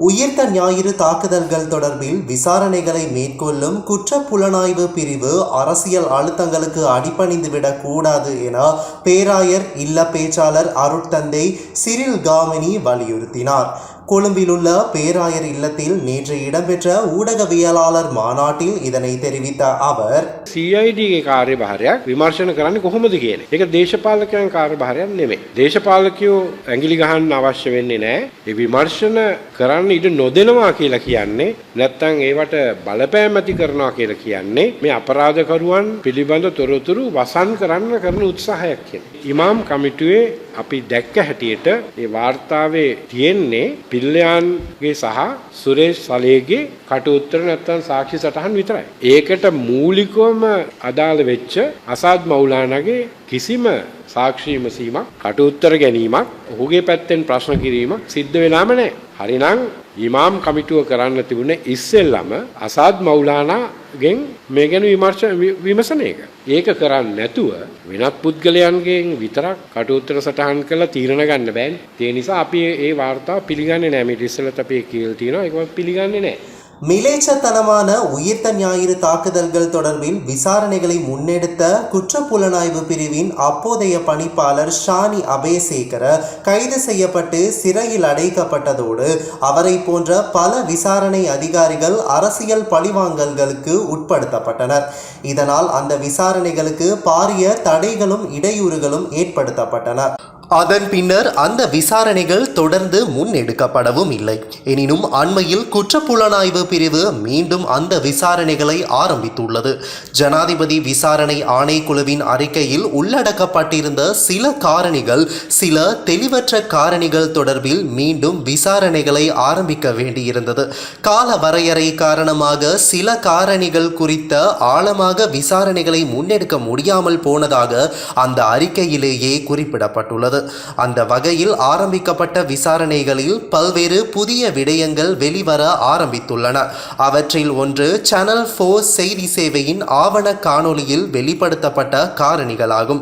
உயிர்த்த ஞாயிறு தாக்குதல்கள் தொடர்பில் விசாரணைகளை மேற்கொள்ளும் குற்றப்புலனாய்வு பிரிவு அரசியல் அழுத்தங்களுக்கு அடிபணிந்துவிடக் கூடாது என பேராயர் இல்ல பேச்சாளர் அருட்தந்தை சிரில் காமினி வலியுறுத்தினார். கொழும்பிலுள்ள பேராயர் இல்லத்தில் நேற்று இடம்பெற்ற ஊடகவியலாளர் மாநாட்டில் இதனை தெரிவித்த அவர், CIDගේ කාර්යභාරයක් විමර්ශන කරන්නේ කොහොමද කියන එක දේශපාලකයන් කාර්යභාරයක් නෙමෙයි. දේශපාලකයෝ ඇඟිලි ගහන්න අවශ්‍ය වෙන්නේ නැහැ. ඒ විමර්ශන කරන්න ඉඩ නොදෙනවා කියලා කියන්නේ නැත්නම් ඒවට බලපෑම් ඇති කරනවා කියලා කියන්නේ මේ අපරාධකරුවන් පිළිබඳ තොරතුරු වසන් කරන්න කරන උත්සාහයක් කියන්නේ. ඉමාම් කමිටුවේ අපි දැක්ක හැටියට ඒ වාර්තාවේ තියෙන්නේ පිල්ලයන්ගේ සහ සුරේෂ් සලේගේ කට උත්තර නැත්නම් සාක්ෂි සටහන් විතරයි. ඒකට මූලිකවම අදාළ වෙච්ච අසාද් මෞලානාගේ කිසිම සාක්ෂි විමසීමක් කට උත්තර ගැනීමක් ඔහුගේ පැත්තෙන් ප්‍රශ්න කිරීමක් සිද්ධ වෙලාම නැහැ. හරිනම් ඉමාම් කමිටුව කරන්න තිබුණේ ඉස්සෙල්ලම අසාද් මෞලානාගෙන් මේ ගැන විමසන එක. ඒක කරන්නේ නැතුව වෙනත් පුද්ගලයන්ගෙන් විතරක් කට උත්තර සටහන් කරලා තීරණ ගන්න බෑනේ. ඒ නිසා අපි මේ වාර්තාව පිළිගන්නේ නැහැ. මේ ඉස්සෙල්ලත් අපි කියලා තියෙනවා. ඒක පිළිගන්නේ නැහැ. மிலேச்சத்தனமான உயிர்த்த ஞாயிறு தாக்குதல்கள் தொடர்பில் விசாரணைகளை முன்னெடுத்த குற்றப்புலனாய்வு பிரிவின் அப்போதைய பணிப்பாளர் ஷானி அபேசேகர கைது செய்யப்பட்டு சிறையில் அடைக்கப்பட்டதோடு அவரை போன்ற பல விசாரணை அதிகாரிகள் அரசியல் பழிவாங்கல்களுக்கு உட்படுத்தப்பட்டனர். இதனால் அந்த விசாரணைகளுக்கு பாரிய தடைகளும் இடையூறுகளும் ஏற்படுத்தப்பட்டன. அதன் பின்னர் அந்த விசாரணைகள் தொடர்ந்து முன்னெடுக்கப்படவும் இல்லை. எனினும் அண்மையில் குற்றப்புலனாய்வு பிரிவு மீண்டும் அந்த விசாரணைகளை ஆரம்பித்துள்ளது. ஜனாதிபதி விசாரணை ஆணைக்குழுவின் அறிக்கையில் உள்ளடக்கப்பட்டிருந்த சில காரணிகள், சில தெளிவற்ற காரணிகள் தொடர்பில் மீண்டும் விசாரணைகளை ஆரம்பிக்க வேண்டியிருந்தது. கால வரையறை காரணமாக சில காரணிகள் குறித்த ஆழமாக விசாரணைகளை முன்னெடுக்க முடியாமல் போனதாக அந்த அறிக்கையிலேயே குறிப்பிடப்பட்டுள்ளது. அந்த வகையில் ஆரம்பிக்கப்பட்ட விசாரணைகளில் பல்வேறு புதிய விடயங்கள் வெளிவர ஆரம்பித்துள்ளன. அவற்றில் ஒன்று சேனல் 4 செய்தி சேவையின் ஆவண காணொளியில் வெளிப்படுத்தப்பட்ட காரணிகளாகும்.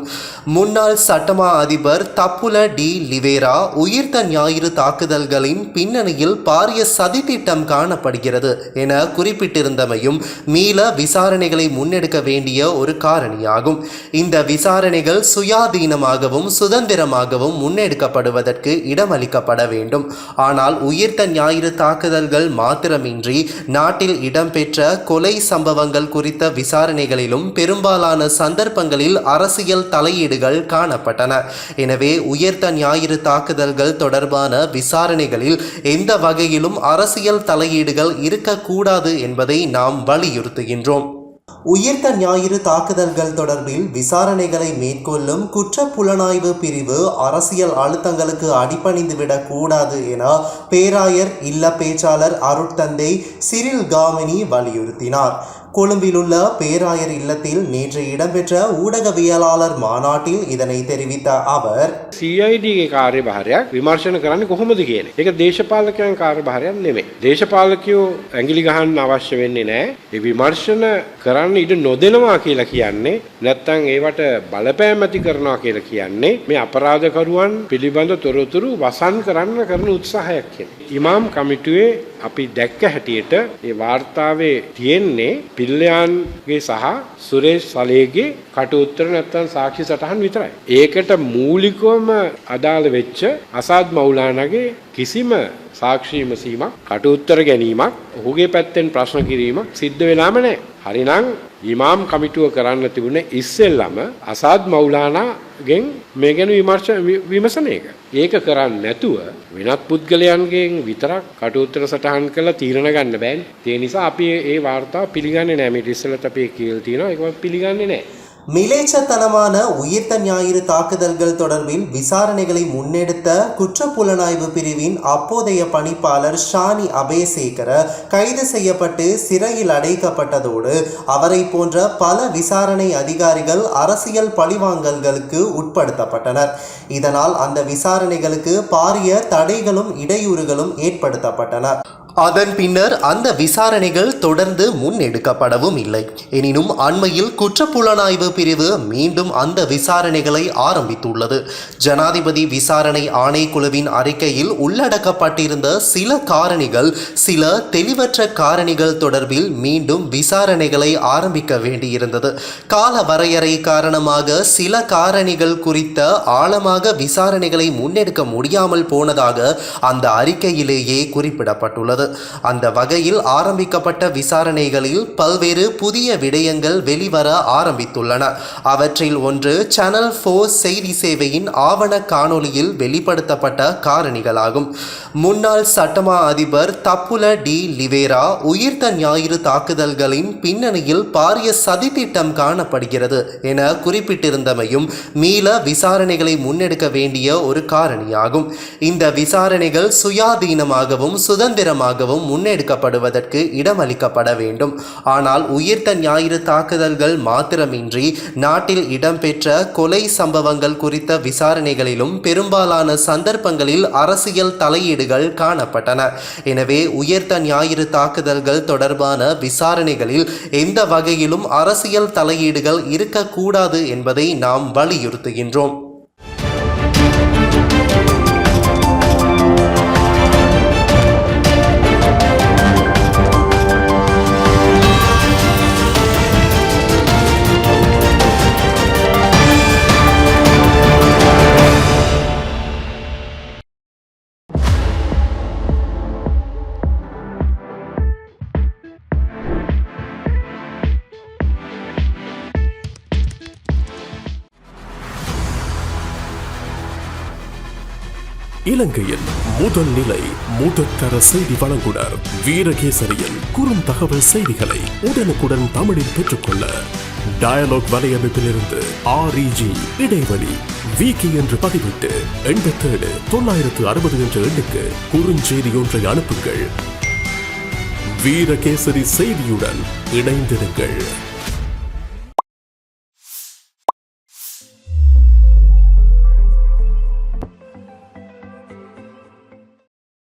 முன்னாள் சட்டமா அதிபர் தப்புல டி லிவேரா உயிர்த்த ஞாயிறு தாக்குதல்களின் பின்னணியில் பாரிய சதித்திட்டம் காணப்படுகிறது என குறிப்பிட்டிருந்தமையும் மீள விசாரணைகளை முன்னெடுக்க வேண்டிய ஒரு காரணியாகும். இந்த விசாரணைகள் சுயாதீனமாகவும் சுதந்திரமாக முன்னெடுக்கப்படுவதற்கு இடமளிக்கப்பட வேண்டும். ஆனால் உயிர்த்த ஞாயிறு தாக்குதல்கள் மாத்திரமின்றி நாட்டில் இடம்பெற்ற கொலை சம்பவங்கள் குறித்த விசாரணைகளிலும் பெரும்பாலான சந்தர்ப்பங்களில் அரசியல் தலையீடுகள் காணப்பட்டன. எனவே உயிர்த்த ஞாயிறு தாக்குதல்கள் தொடர்பான விசாரணைகளில் எந்த வகையிலும் அரசியல் தலையீடுகள் இருக்கக்கூடாது என்பதை நாம் வலியுறுத்துகின்றோம். உயிர்த்த ஞாயிறு தாக்குதல்கள் தொடர்பில் விசாரணைகளை மேற்கொள்ளும் குற்றப்புலனாய்வு பிரிவு அரசியல் அழுத்தங்களுக்கு அடிபணிந்துவிடக் கூடாது என பேராயர் இல்ல பேச்சாளர் அருட்தந்தை சிரில் காமினி வலியுறுத்தினார். கொழும்பிலுள்ள பேராயர் இல்லத்தில் நேற்று இடம்பெற்ற ஊடகவியலாளர் மாநாட்டில் இதனை தெரிவித்த அவர், CIDගේ කාර්යභාරයක් විමර්ශන කරන්නේ කොහොමද කියන එක දේශපාලකයන් කාර්යභාරයක් නෙමෙයි. දේශපාලකයෝ ඇඟිලි ගහන්න අවශ්‍ය වෙන්නේ නැහැ. ඒ විමර්ශන කරන්න ඉඩ නොදෙනවා කියලා කියන්නේ නැත්නම් ඒවට බලපෑම් ඇති කරනවා කියලා කියන්නේ මේ අපරාධකරුවන් පිළිබඳ තොරතුරු වසන් කරන්න කරන උත්සාහයක් කියන්නේ. ඉමාම් කමිටුවේ අපි දැක්ක හැටියට ඒ වාර්තාවේ තියෙන්නේ පිල්ලයන්ගේ සහ සුරේෂ් සලේගේ කට උත්තර නැත්නම් සාක්ෂි සටහන් විතරයි. ඒකට මූලිකවම අදාළ වෙච්ච අසාද් මෞලානාගේ කිසිම සාක්ෂි විමසීමක් කට උත්තර ගැනීමක් ඔහුගේ පැත්තෙන් ප්‍රශ්න කිරීමක් සිද්ධ වෙලාම නැහැ. හරිනම් ඉමාම් කමිටුව කරන්න තිබුණේ ඉස්සෙල්ලම අසාද් මෞලානාගෙන් මේ ගැන විමසන එක. ඒක කරන්නේ නැතුව වෙනත් පුද්ගලයන්ගෙන් විතරක් කට උත්තර සටහන් කරලා තීරණ ගන්න බෑනේ. ඒ නිසා අපි මේ වාර්තාව පිළිගන්නේ නැහැ. මේ ඉස්සෙල්ලත් අපි කියලා තියෙනවා. ඒක පිළිගන්නේ නැහැ. மிலேச்சத்தனமான உயிர்த்த ஞாயிறு தாக்குதல்கள் தொடர்பில் விசாரணைகளை முன்னெடுத்த குற்றப்புலனாய்வு பிரிவின் அப்போதைய பணிப்பாளர் ஷானி அபேசேகர கைது செய்யப்பட்டு சிறையில் அடைக்கப்பட்டதோடு அவரை போன்ற பல விசாரணை அதிகாரிகள் அரசியல் பழிவாங்கல்களுக்கு உட்படுத்தப்பட்டனர். இதனால் அந்த விசாரணைகளுக்கு பாரிய தடைகளும் இடையூறுகளும் ஏற்படுத்தப்பட்டன. அதன் பின்னர் அந்த விசாரணைகள் தொடர்ந்து முன்னெடுக்கப்படவும் இல்லை. எனினும் அண்மையில் குற்றப்புலனாய்வு பிரிவு மீண்டும் அந்த விசாரணைகளை ஆரம்பித்துள்ளது. ஜனாதிபதி விசாரணை ஆணைக்குழுவின் அறிக்கையில் உள்ளடக்கப்பட்டிருந்த சில காரணிகள், சில தெளிவற்ற காரணிகள் தொடர்பில் மீண்டும் விசாரணைகளை ஆரம்பிக்க வேண்டியிருந்தது. கால வரையறை காரணமாக சில காரணிகள் குறித்த ஆழமாக விசாரணைகளை முன்னெடுக்க முடியாமல் போனதாக அந்த அறிக்கையிலேயே குறிப்பிடப்பட்டுள்ளது. அந்த வகையில் ஆரம்பிக்கப்பட்ட விசாரணைகளில் பல்வேறு புதிய விடயங்கள் வெளிவர ஆரம்பித்துள்ளன. அவற்றில் ஒன்று சேனல் 4 செய்தி சேவையின் ஆவண காணொளியில் வெளிப்படுத்தப்பட்ட காரணிகளாகும். முன்னாள் சட்டமா அதிபர் தப்புல டி லிவேரா உயிர்த்த ஞாயிறு தாக்குதல்களின் பின்னணியில் பாரிய சதித்திட்டம் காணப்படுகிறது என குறிப்பிட்டிருந்தமையும் மீள விசாரணைகளை முன்னெடுக்க வேண்டிய ஒரு காரணியாகும். இந்த விசாரணைகள் சுயாதீனமாகவும் சுதந்திரமாகவும் முன்னெடுக்கப்படுவதற்கு இடமளிக்கப்பட வேண்டும். ஆனால் உயிர்த்த ஞாயிறு தாக்குதல்கள் மாத்திரமின்றி நாட்டில் இடம்பெற்ற கொலை சம்பவங்கள் குறித்த விசாரணைகளிலும் பெரும்பாலான சந்தர்ப்பங்களில் அரசியல் தலையீடுகள் காணப்பட்டன. எனவே உயிர்த்த ஞாயிறு தாக்குதல்கள் தொடர்பான விசாரணைகளில் எந்த வகையிலும் அரசியல் தலையீடுகள் இருக்கக்கூடாது என்பதை நாம் வலியுறுத்துகின்றோம். இலங்கையின் முதல் நிலை முதற்தர செய்தி வழங்குனர் வீரகேசரியின் குறுந்தகவல் செய்திகளை உடனுக்குடன் தமிழில் பெற்றுக்கொள்ள டயலாக் வலையமைப்பிலிருந்து REG இடைவெளி வீக்கி என்று பதிவிட்டு 87 960 என்ற எண்ணுக்கு குறுஞ்செய்தி ஒன்றை அனுப்புங்கள். வீரகேசரி செய்தியுடன் இணைந்திருங்கள்.